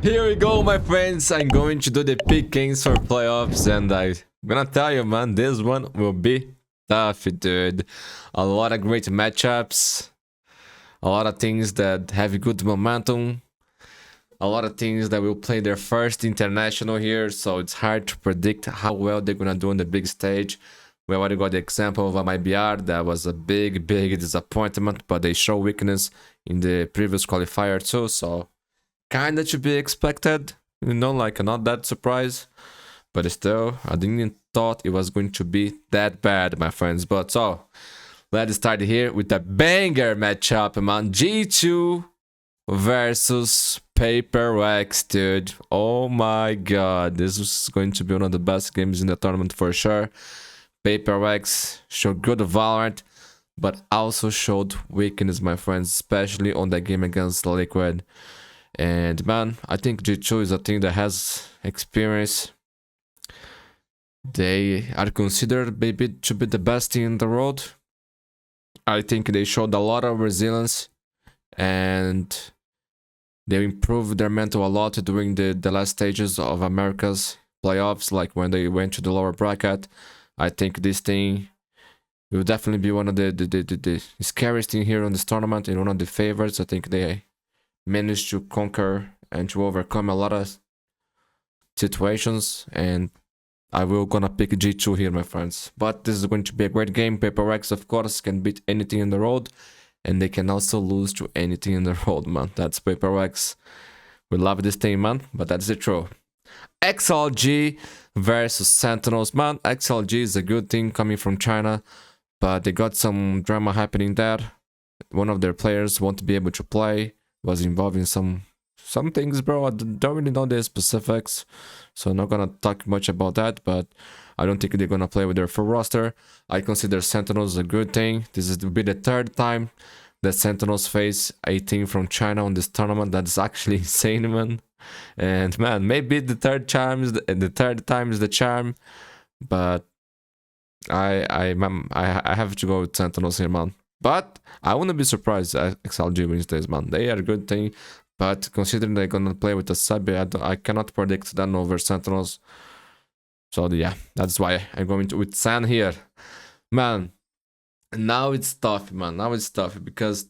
Here we go, my friends. I'm going to do the pickings for playoffs, and I'm gonna tell you, man, this one will be tough, dude. A lot of great matchups, a lot of things that have good momentum, a lot of things that will play their first international here, so it's hard to predict how well they're gonna do on the big stage. We already got the example of MIBR. That was a big disappointment, but they show weakness in the previous qualifier too, so kinda to be expected, like not that surprise, but still, I didn't thought it was going to be that bad, my friends. But so, let's start here with a banger matchup, man. G2 versus Paper Wax, dude. Oh my god, this is going to be one of the best games in the tournament for sure. Paper Wax showed good Valorant, but also showed weakness, my friends, especially on that game against Liquid. And man, I think G2 is a team that has experience. They are considered maybe to be the best team in the world. I think they showed a lot of resilience and they improved their mental a lot during the last stages of America's playoffs, like when they went to the lower bracket. I think this team will definitely be one of the scariest team here on this tournament and one of the favorites. I think they managed to conquer and to overcome a lot of situations, and I will gonna pick G2 here, my friends. But this is going to be a great game. Paper Rex, of course, can beat anything in the road, and they can also lose to anything in the road, man. That's Paper Rex. We love this team, man, but that's the truth. XLG versus Sentinels, man. XLG is a good team coming from China, but they got some drama happening there. One of their players won't be able to play, was involved in some things, bro. I don't really know the specifics, so I'm not gonna talk much about that, but I don't think they're gonna play with their full roster. I consider Sentinels a good thing. This will be the third time that Sentinels face a team from China on this tournament. That's actually insane, man. And man, maybe the third time is the charm, but I have to go with Sentinels here, man. But I wouldn't be surprised if XLG wins this, man. They are a good thing, but considering they're gonna play with a sub, I cannot predict them over Sentinels. So yeah, that's why I'm going to with San here, man. Now it's tough, man. Now it's tough because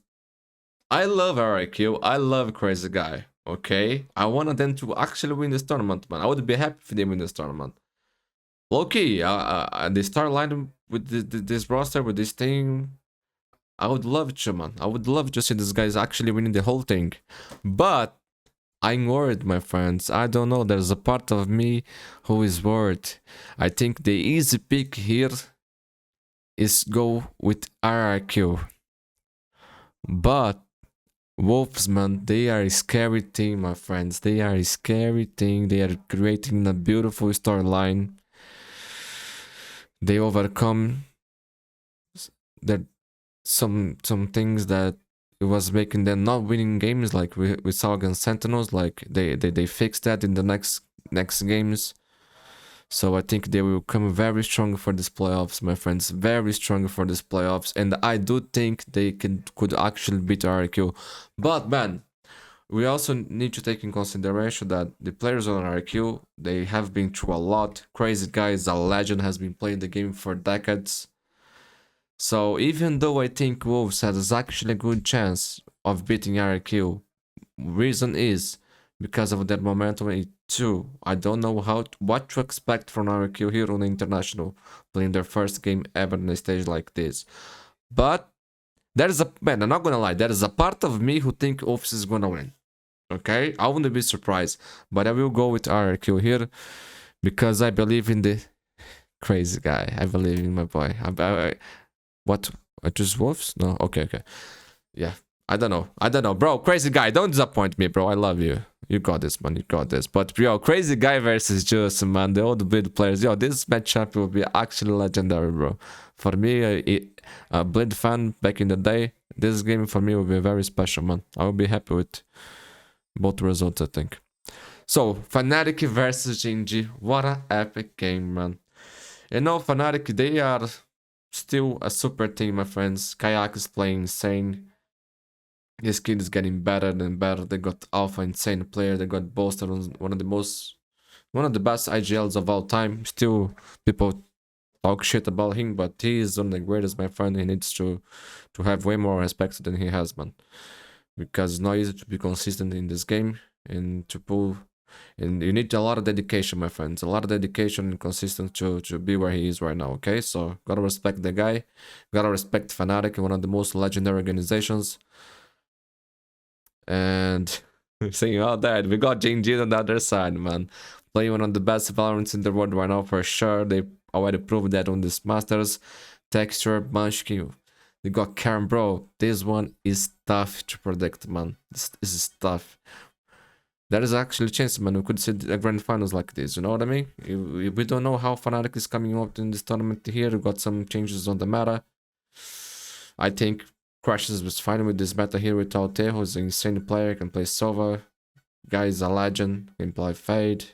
I love RIQ. I love Crazy Guy. Okay, I wanted them to actually win this tournament, man. I would be happy if they win this tournament. Low-key, they start line with this roster, with this team. I would love to, man. I would love to see these guys actually winning the whole thing. But I'm worried, my friends. I don't know. There's a part of me who is worried. I think the easy pick here is go with RRQ. But Wolves, man, they are a scary team, my friends. They are a scary team. They are creating a beautiful storyline. They overcome some things that it was making them not winning games, like we saw against Sentinels. Like they fixed that in the next games. So I think they will come very strong for this playoffs, my friends. Very strong for this playoffs, and I do think they could actually beat RQ. But man, we also need to take in consideration that the players on RQ, they have been through a lot. Crazy Guy is a legend, has been playing the game for decades. So even though I think Wolves has actually a good chance of beating RQ, reason is because of that momentum too. I don't know what to expect from RQ here on the international, playing their first game ever on a stage like this. But there is I'm not gonna lie, there is a part of me who think Wolves is gonna win. Okay, I wouldn't be surprised, but I will go with RQ here because I believe in the Crazy Guy. I believe in my boy. What? I just Wolves? No. Okay. Yeah. I don't know, bro. Crazy Guy, don't disappoint me, bro. I love you. You got this, man. You got this. But yo, Crazy Guy versus Juice, man. The old Blade players. Yo, this matchup will be actually legendary, bro. For me, a Blade fan back in the day, this game for me will be very special, man. I will be happy with both results, I think. So, Fnatic versus Gingy. What an epic game, man. You know, Fnatic, they are still a super team, my friends. Kayak is playing insane. This kid is getting better and better. They got Alpha Insane player. They got Bolster, one of the best IGLs of all time. Still, people talk shit about him, but he is one of the greatest, my friend. He needs to have way more respect than he has, man. Because it's not easy to be consistent in this game and to pull. And you need a lot of dedication, my friends. A lot of dedication and consistency to be where he is right now, okay? So, gotta respect the guy. Gotta respect Fnatic, one of the most legendary organizations. And saying all that, we got JNG on the other side, man. Playing one of the best Valorants in the world right now for sure. They already proved that on this Masters. Texture, Munchkin. They got Karen, bro. This one is tough to predict, man. This is tough. There is actually a chance, man. We could see a grand finals like this, you know what I mean? We don't know how Fnatic is coming up in this tournament here. We got some changes on the meta. I think Crashes was fine with this meta here without Teho. He's an insane player, can play Sova. Guy is a legend, can play Fade.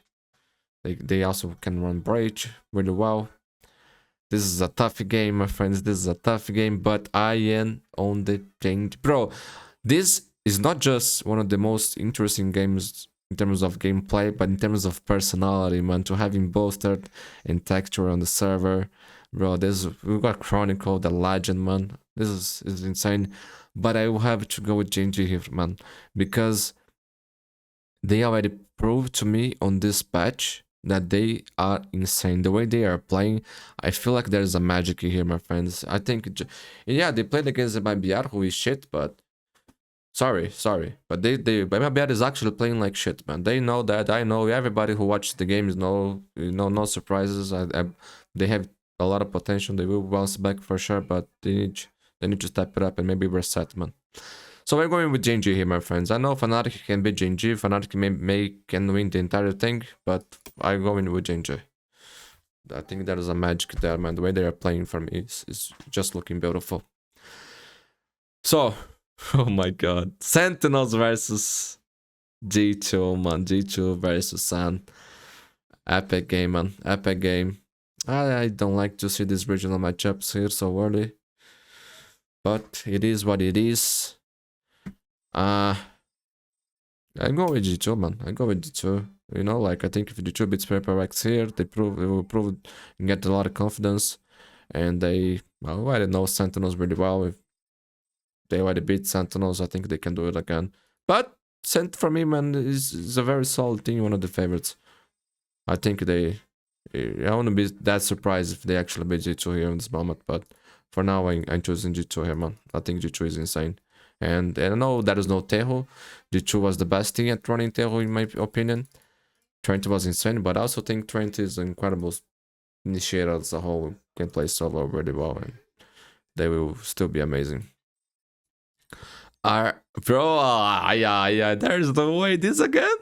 They also can run Breach really well. This is a tough game, my friends. This is a tough game, but I am on the change. Bro, this is not just one of the most interesting games in terms of gameplay, but in terms of personality, man. To having bolstered and texture on the server. Bro, we got Chronicle, the legend, man. This is insane. But I will have to go with JNG here, man. Because they already proved to me on this patch that they are insane. The way they are playing, I feel like there's a magic here, my friends. I think, yeah, they played against the MBR, who is shit, but sorry, but MBR is actually playing like shit, man. They know that. I know everybody who watches the games know, no surprises. They have a lot of potential. They will bounce back for sure, but they need to step it up and maybe reset, man. So we're going with JNG here, my friends. I know Fnatic can beat JNG. Fnatic can win the entire thing, but I'm going with JNG. I think there is a magic there, man. The way they are playing for me is just looking beautiful. So, oh my god. Sentinels versus G2, man. G2 versus Sun. Epic game, man. Epic game. I don't like to see these regional matchups here so early. But it is what it is. I go with G2, man. I go with G2. You know, like, I think if G2 beats PaperX here, they will prove and get a lot of confidence. And I don't know Sentinels really well. If they already beat Sentinels, I think they can do it again. But Sent for me, man, is a very solid team, one of the favorites. I think I wouldn't be that surprised if they actually beat G2 here in this moment. But for now, I'm choosing G2 here, man. I think G2 is insane. And I know there is no Teho. G2 was the best thing at running Teho, in my opinion. Trent was insane, but I also think Trent is an incredible initiator as a whole. Can play solo really well, and they will still be amazing. Yeah, there's no way. This again?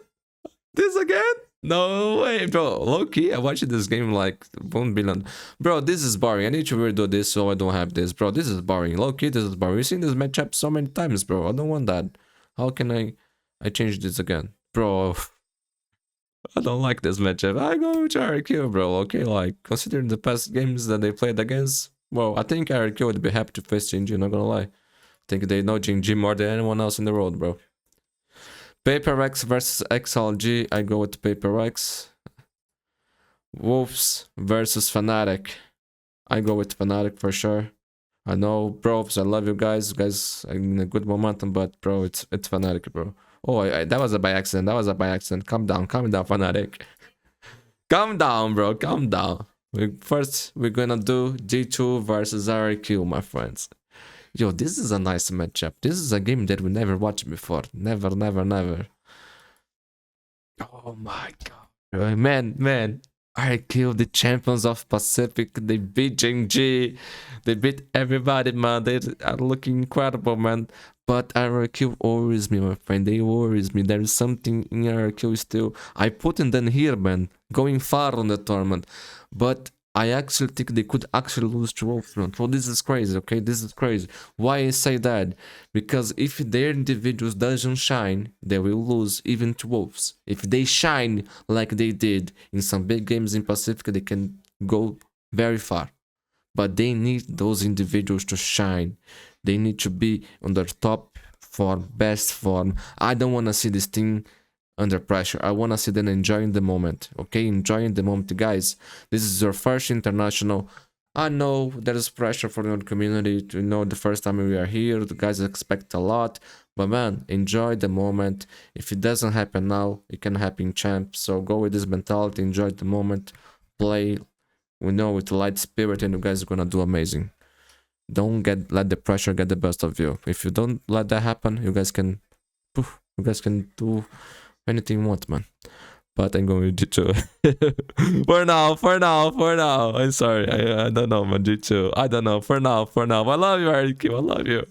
No way, bro. Low-key, I watched this game like 1 billion. Bro, this is boring. I need to redo this so I don't have this. Bro, this is boring. Low-key, this is boring. We've seen this matchup so many times, bro. I don't want that. How can I change this again? Bro, I don't like this matchup. I go with RQ, bro. Okay, like, considering the past games that they played against, well, I think RQ would be happy to face JNG, not gonna lie. I think they know JNG more than anyone else in the world, bro. PaperX versus XLG. I go with PaperX. Wolves versus Fnatic. I go with Fnatic for sure. I know, bros, I love you guys. You guys are in a good momentum, but bro, it's Fnatic, bro. Oh, that was by accident. Calm down, Fnatic. Calm down, bro. Calm down. First, we're gonna do G2 versus RQ, my friends. Yo, this is a nice matchup. This is a game that we never watched before. Never. Oh my god. Man. RQ, the champions of Pacific. They beat JNG. They beat everybody, man. They are looking incredible, man. But RQ worries me, my friend. They worries me. There is something in RQ still. I put in them here, man. Going far on the tournament. But I actually think they could actually lose to Wolfront. Well, this is crazy, okay? This is crazy. Why I say that? Because if their individuals doesn't shine, they will lose even to Wolves. If they shine like they did in some big games in Pacific, they can go very far. But they need those individuals to shine. They need to be on their top form, best form. I don't want to see this team under pressure. I want to see them enjoying the moment, okay? Enjoying the moment, guys. This is your first international. I know there is pressure for the community to know the first time we are here. The guys expect a lot, but man, enjoy the moment. If it doesn't happen now, it can happen in champ. So go with this mentality, enjoy the moment, play. We know with light spirit, and you guys are gonna do amazing. Don't let the pressure get the best of you. If you don't let that happen, you guys can do anything you want, man. But I'm going with G2. for now. I'm sorry. I don't know, man. G2. I don't know. For now. I love you, Ariky. I love you.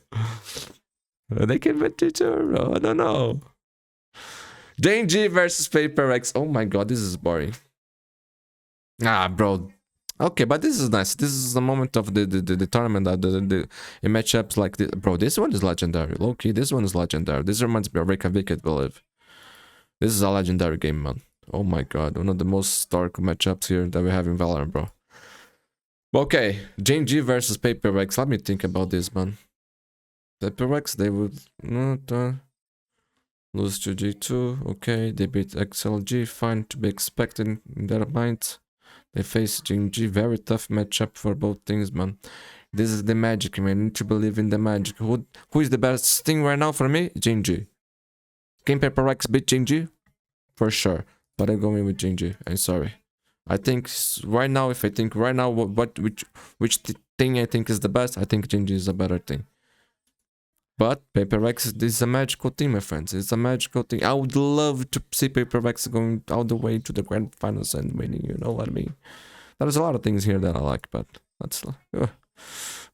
They can win G2, bro. I don't know. JNG versus Paper X. Oh my god, this is boring. Ah, bro. Okay, but this is nice. This is the moment of the tournament that the matchups like this. Bro, this one is legendary. Low key, this one is legendary. This reminds me of Reykjavik, I believe. This is a legendary game, man. Oh my god, one of the most historical matchups here that we have in Valorant, bro. Okay, JNG versus Paper X. Let me think about this, man. Paper X, they would not lose to G2. Okay, they beat XLG. Fine to be expected in their minds. They face JNG. Very tough matchup for both teams, man. This is the magic, man. You need to believe in the magic. Who is the best thing right now for me? JNG. Can Paper X beat JNG? For sure. But I'm going with JNG. I'm sorry. I think right now, if I think right now, which thing I think is the best, I think JNG is a better thing. But Paper X is a magical thing, my friends. It's a magical thing. I would love to see Paper X going all the way to the grand finals and winning. You know what I mean? There's a lot of things here that I like, but that's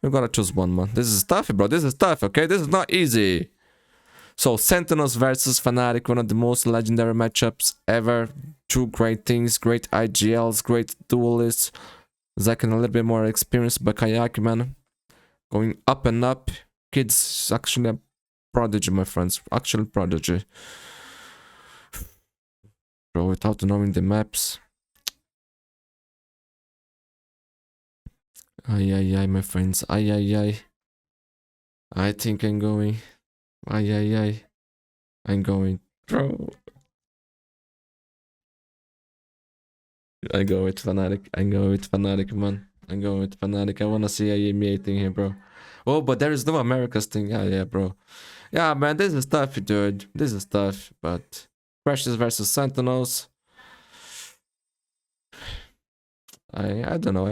we gotta choose one, man. This is tough, bro. This is tough. Okay, this is not easy. So Sentinels versus Fnatic, one of the most legendary matchups ever. Two great things, great IGLs, great duelists. Zack and a little bit more experience, but Kayaki, man, going up and up. Kid's actually a prodigy, my friends. Actual prodigy. Bro, without knowing the maps. Ay, my friends. Ay. I think I'm going. Ay. I'm going. Bro. I go with Fnatic. Man. I'm going with Fnatic. I wanna see a EMEA thing here, bro. Oh, but there is no America's thing. Yeah, bro. Yeah, man, this is tough, dude. This is tough, but Precious versus Sentinels. I don't know.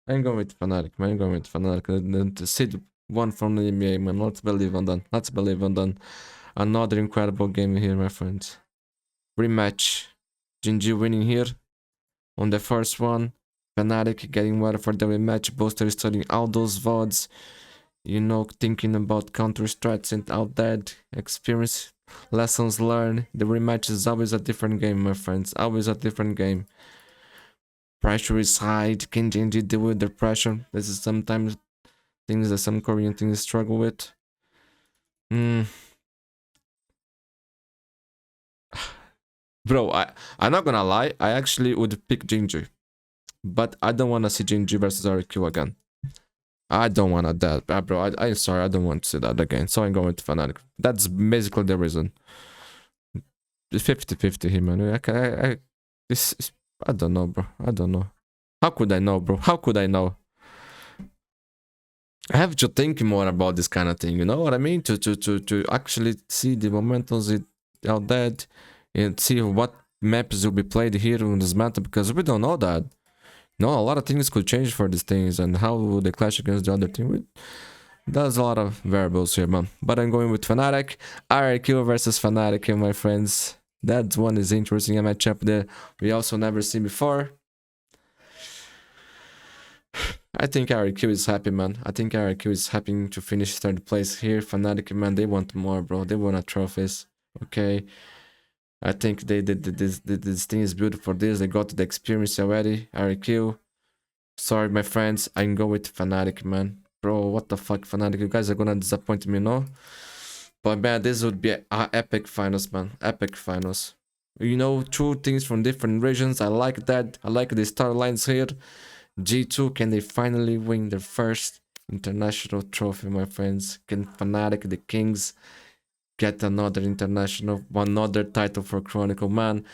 I'm going with Fnatic, man. I'm going with Fnatic. The Sid won from the EMEA, man. Let's believe on that. Another incredible game here, my friends. Rematch. Jinji winning here on the first one. Fnatic getting ready for the rematch. Booster studying all those VODs. You know, thinking about counter strats and all that. Experience, lessons learned. The rematch is always a different game, my friends. Always a different game. Pressure is high. Can Jinji deal with the pressure? This is sometimes things that some Korean teams struggle with. Bro, I'm not gonna lie. I actually would pick Jinji. But I don't want to see JNG versus RQ again. I don't want that, bro. I'm sorry, I don't want to see that again. So I'm going to Fnatic. That's basically the reason. 50-50 here, man. I don't know, bro. I don't know. How could I know, bro? How could I know? I have to think more about this kind of thing. You know what I mean? To actually see the momentums out there and see what maps will be played here on this meta, because we don't know that. No, a lot of things could change for these things, and how would they clash against the other team? There's a lot of variables here, man. But I'm going with Fnatic. RQ versus Fnatic, my friends. That one is interesting, a matchup that we also never seen before. I think RQ is happy, man. I think RQ is happy to finish third place here. Fnatic, man, they want more, bro. They want trophies. Okay. I think this thing is built for this. They got the experience already. RQ. Sorry, my friends. I can go with Fnatic, man. Bro, what the fuck, Fnatic? You guys are gonna disappoint me, no? But man, this would be an epic finals, man. Epic finals. You know, two things from different regions. I like that. I like the star lines here. G2, can they finally win their first International trophy, my friends. Can Fnatic, the Kings, get another international, another title for Chronicle? Man,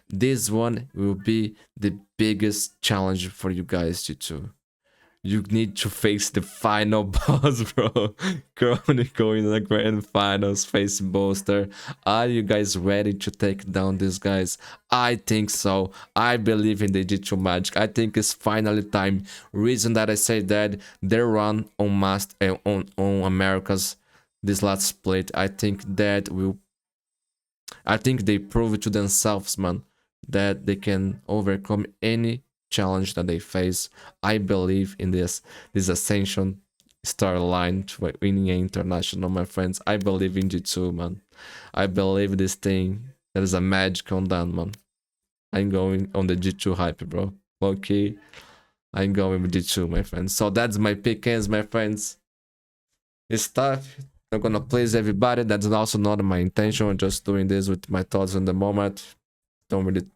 this one will be the biggest challenge for you guys to do. You need to face the final boss, bro. Chronicle in the grand finals, face Bolster. Are you guys ready to take down these guys? I think so. I believe in the G2 Magic. I think it's finally time. Reason that I say that their run on on Americas this last split, I think that will. I think they prove to themselves, man, that they can overcome any challenge that they face. I believe in this Ascension star line to winning an international, my friends. I believe in G2, man. I believe this thing. There is a magic on that, man. I'm going on the G2 hype, bro. Okay, I'm going with G2, my friends. So that's my pickings, my friends. It's tough. I'm gonna please everybody. That's also not my intention. I'm just doing this with my thoughts in the moment. Don't really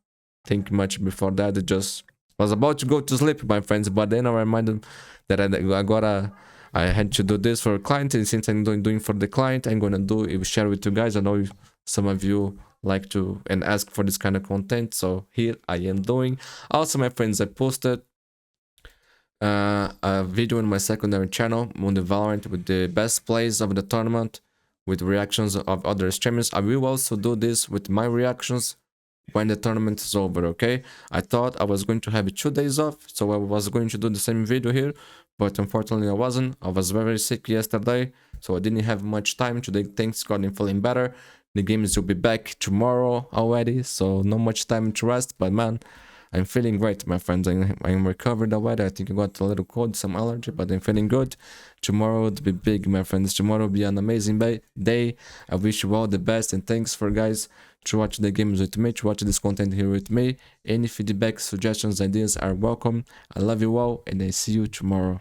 think much before that. It just was about to go to sleep, my friends. But then I reminded that I had to do this for a client, and since I'm doing for the client, I'm gonna share with you guys. I know if some of you like to and ask for this kind of content, so here I am doing. Also, my friends, I posted a video in my secondary channel, Mundi Valorant, with the best plays of the tournament, with reactions of other streamers. I will also do this with my reactions when the tournament is over, okay? I thought I was going to have 2 days off, so I was going to do the same video here, but unfortunately I wasn't. I was very sick yesterday, so I didn't have much time. Today things got feeling better. The games will be back tomorrow already, so not much time to rest, but man, I'm feeling great, my friends. I'm recovered already. I think I got a little cold, some allergy, but I'm feeling good. Tomorrow will be big, my friends. Tomorrow will be an amazing day. I wish you all the best, and thanks for guys to watch the games with me, to watch this content here with me. Any feedback, suggestions, ideas are welcome. I love you all, and I see you tomorrow.